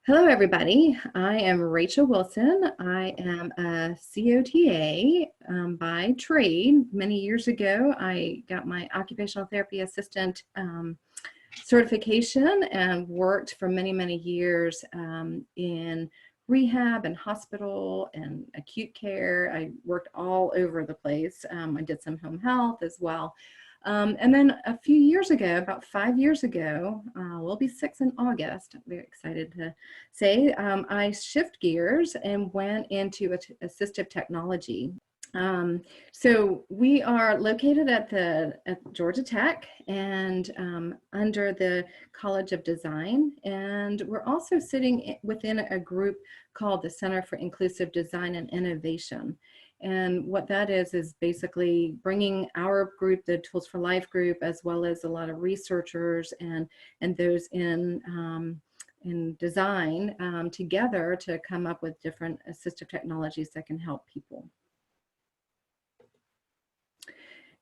Hello, everybody. I am Rachel Wilson. I am a COTA by trade. Many years ago, I got my occupational therapy assistant certification and worked for many, many years in rehab and hospital and acute care. I worked all over the place. I did some home health as well. And then a few years ago, about 5 years ago, we'll be 6 in August, I'm very excited to say, I shift gears and went into assistive technology. So we are located at Georgia Tech and under the College of Design, and we're also sitting within a group called the Center for Inclusive Design and Innovation. And what that is basically bringing our group, the Tools for Life group, as well as a lot of researchers and those in design together to come up with different assistive technologies that can help people.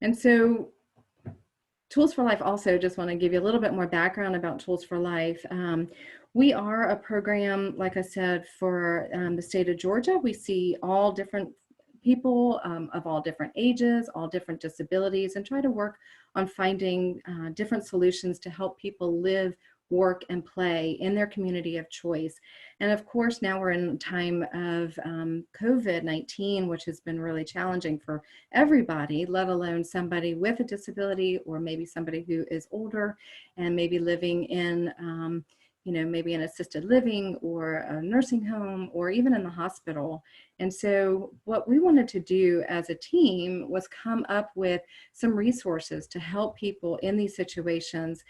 And so Tools for Life, also just want to give you a little bit more background about Tools for Life. We are a program, like I said, for the state of Georgia. We see all different people of all different ages, all different disabilities, and try to work on finding different solutions to help people live, work, and play in their community of choice. And of course, now we're in a time of COVID-19, which has been really challenging for everybody, let alone somebody with a disability or maybe somebody who is older and maybe living in maybe an assisted living or a nursing home or even in the hospital. And so what we wanted to do as a team was come up with some resources to help people in these situations,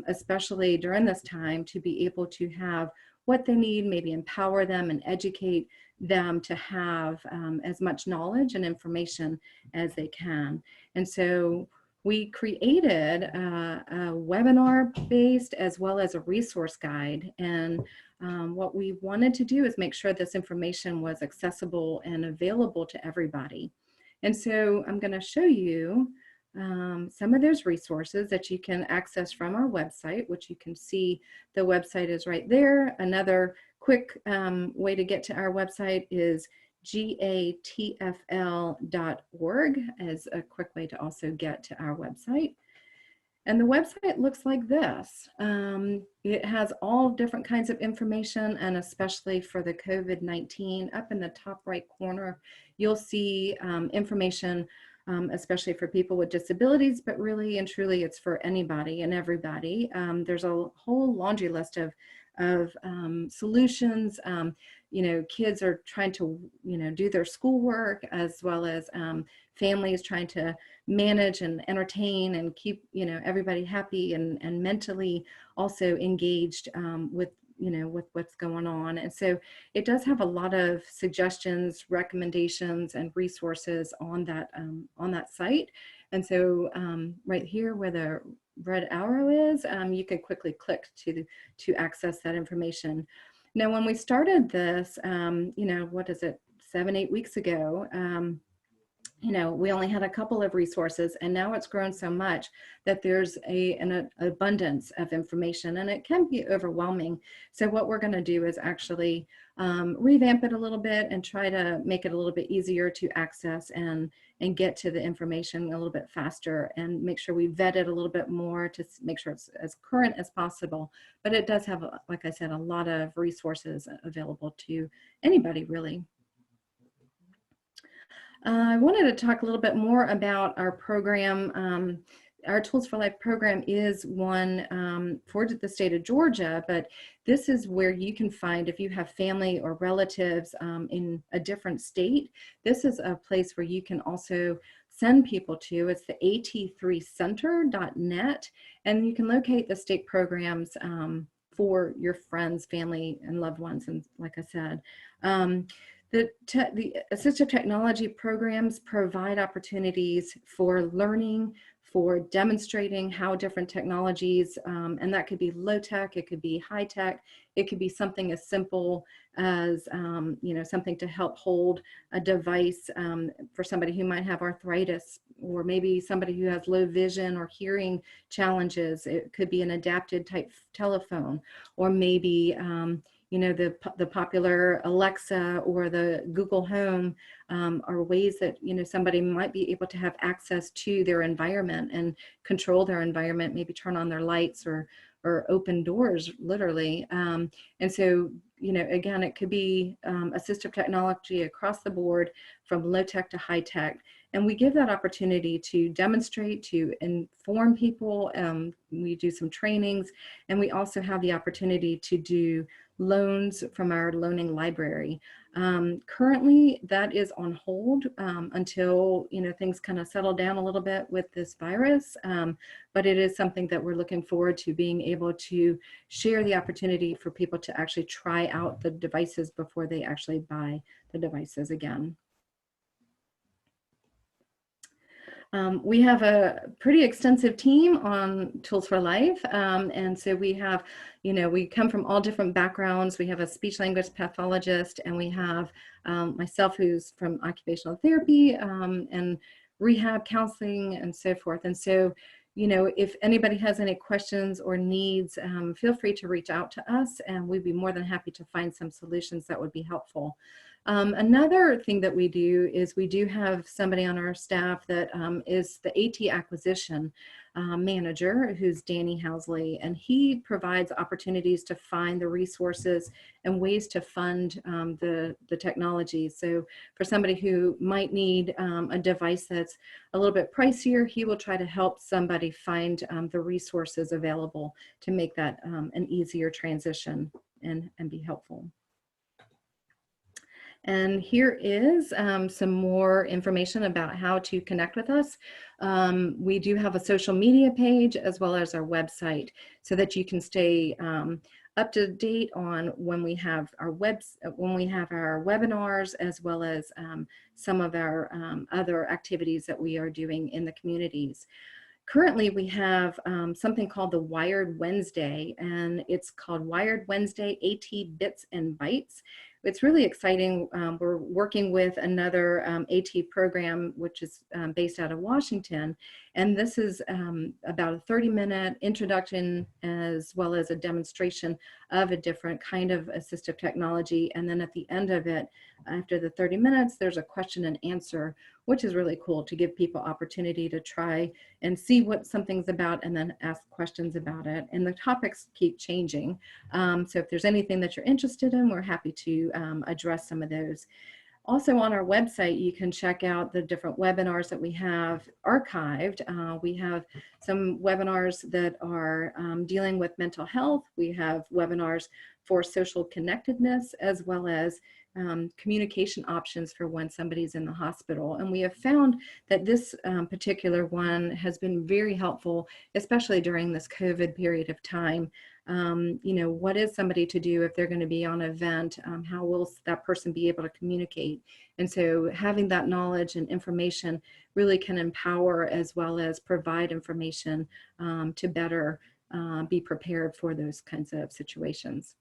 especially during this time, to be able to have what they need, maybe empower them and educate them to have as much knowledge and information as they can. And so we created a webinar based as well as a resource guide. And what we wanted to do is make sure this information was accessible and available to everybody. And so I'm going to show you some of those resources that you can access from our website, which you can see the website is right there. Another quick way to get to our website is gatfl.org as a quick way to also get to our website. And the website looks like this. It has all different kinds of information, and especially for the COVID-19, up in the top right corner, you'll see information, especially for people with disabilities, but really and truly it's for anybody and everybody. There's a whole laundry list of solutions. Kids are trying to, do their schoolwork, as well as families trying to manage and entertain and keep, everybody happy and mentally also engaged with what's going on. And so it does have a lot of suggestions, recommendations, and resources on that site. And so right here where the red arrow is, you can quickly click to access that information. Now, when we started this, what is it, 7-8 weeks ago, we only had a couple of resources, and now it's grown so much that there's an abundance of information, and it can be overwhelming. So what we're going to do is actually revamp it a little bit and try to make it a little bit easier to access and get to the information a little bit faster, and make sure we vet it a little bit more to make sure it's as current as possible. But it does have, like I said, a lot of resources available to anybody, really. I wanted to talk a little bit more about our program. Our Tools for Life program is one for the state of Georgia, but this is where you can find, if you have family or relatives in a different state, this is a place where you can also send people to. It's the at3center.net, and you can locate the state programs for your friends, family, and loved ones, and like I said. The assistive technology programs provide opportunities for learning, for demonstrating how different technologies, and that could be low tech, it could be high tech, it could be something as simple as something to help hold a device for somebody who might have arthritis, or maybe somebody who has low vision or hearing challenges. It could be an adapted type telephone, or maybe the popular Alexa or the Google Home are ways that, somebody might be able to have access to their environment and control their environment, maybe turn on their lights or open doors, literally. And so, again, it could be assistive technology across the board, from low tech to high tech. And we give that opportunity to demonstrate, to inform people. We do some trainings, and we also have the opportunity to do loans from our loaning library. Currently, that is on hold until things kind of settle down a little bit with this virus. But it is something that we're looking forward to being able to share the opportunity for people to actually try out the devices before they actually buy the devices again. We have a pretty extensive team on Tools for Life. And so we have, we come from all different backgrounds. We have a speech language pathologist, and we have myself, who's from occupational therapy and rehab counseling and so forth. And so, if anybody has any questions or needs, feel free to reach out to us, and we'd be more than happy to find some solutions that would be helpful. Another thing that we do is we do have somebody on our staff that is the AT acquisition manager, who's Danny Housley, and he provides opportunities to find the resources and ways to fund the technology. So for somebody who might need a device that's a little bit pricier, he will try to help somebody find the resources available to make that an easier transition and be helpful. And here is some more information about how to connect with us. We do have a social media page as well as our website, so that you can stay up to date on when we have our webinars, as well as some of our other activities that we are doing in the communities. Currently, we have something called the Wired Wednesday, and it's called Wired Wednesday AT Bits and Bytes. It's really exciting. We're working with another AT program, which is based out of Washington. And this is about a 30-minute introduction, as well as a demonstration of a different kind of assistive technology. And then at the end of it, after the 30 minutes, there's a question and answer, which is really cool, to give people opportunity to try and see what something's about and then ask questions about it. And the topics keep changing. So if there's anything that you're interested in, we're happy to address some of those. Also on our website, you can check out the different webinars that we have archived. We have some webinars that are dealing with mental health. We have webinars for social connectedness, as well as communication options for when somebody's in the hospital. And we have found that this particular one has been very helpful, especially during this COVID period of time. What is somebody to do if they're going to be on an event? How will that person be able to communicate? And so having that knowledge and information really can empower, as well as provide information to better be prepared for those kinds of situations.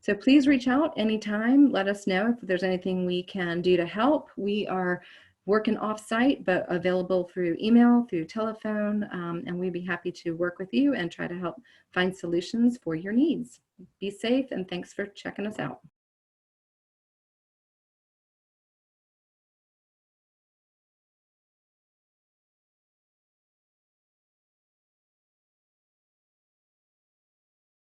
So please reach out anytime. Let us know if there's anything we can do to help. We are working off-site, but available through email, through telephone, and we'd be happy to work with you and try to help find solutions for your needs. Be safe, and thanks for checking us out.